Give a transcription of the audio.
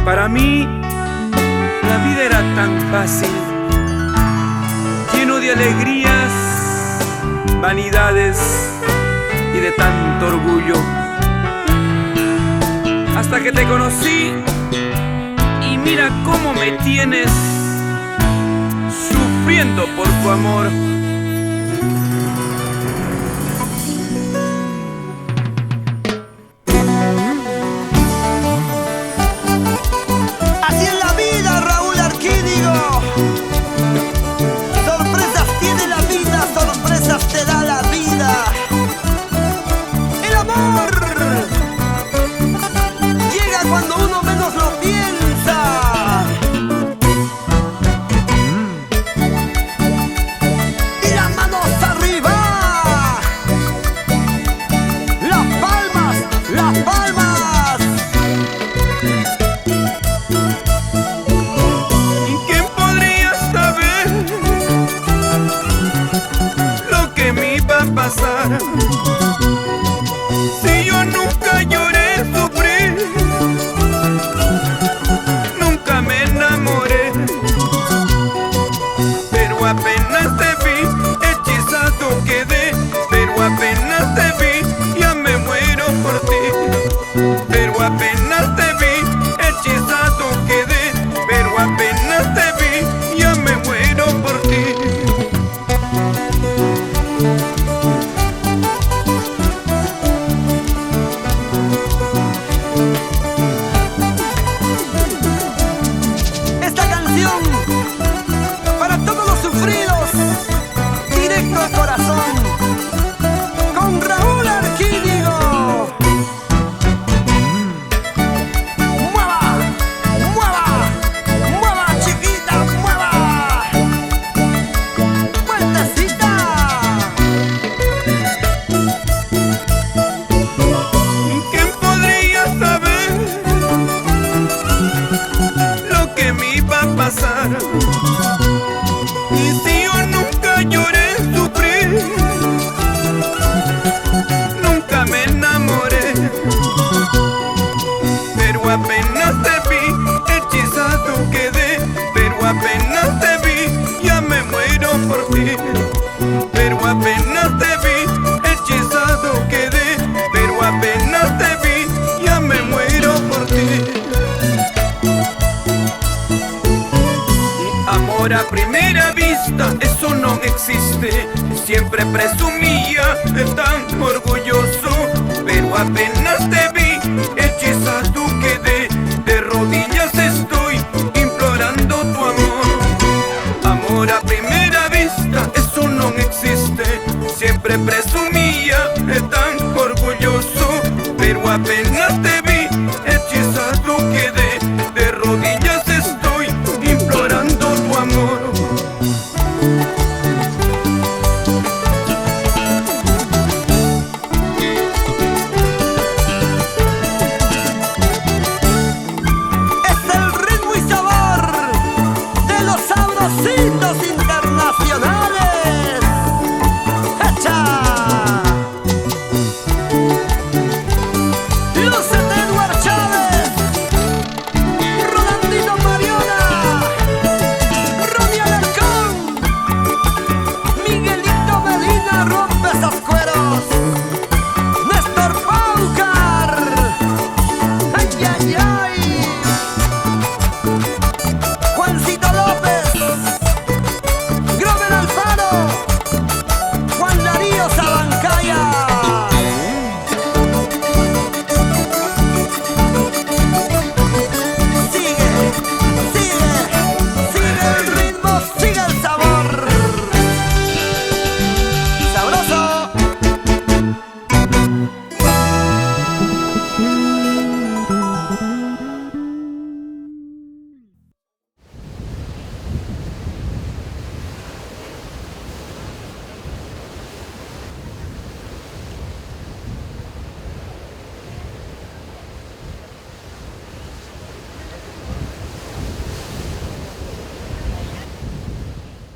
Para mí, la vida era tan fácil, lleno de alegrías, vanidades y de tanto orgullo. Hasta que te conocí y mira cómo me tienes, sufriendo por tu amor. Cuando uno menos lo piensa. Y las manos arriba. Las palmas, las palmas. ¿Quién podría saber lo que me iba a pasar? Si yo nunca lloré, sufrí, nunca me enamoré, pero apenas te vi, hechizado quedé, pero apenas te vi, ya me muero por ti, pero apenas te vi, hechizado quedé, pero apenas te vi, ya me muero por ti. Para todos los sufridos, directo al corazón, con Raúl Arquídigo. Mueva, mueva, mueva, chiquita, mueva. Vueltecita. ¿Quién podría saber lo que me iba a pasar? Y si yo nunca lloré, sufrí, nunca me enamoré, pero apenas te vi, hechizado quedé, pero apenas te vi, ya me muero por ti, pero apenas te vi, hechizado quedé, pero apenas te vi, ya me muero por ti. Amor a primera vista, eso no existe. Siempre presumía de tan orgulloso, pero apenas te vi, hechizado quedé. De rodillas estoy implorando tu amor. Amor a primera vista, eso no existe. Siempre presumía de tan orgulloso, pero apenas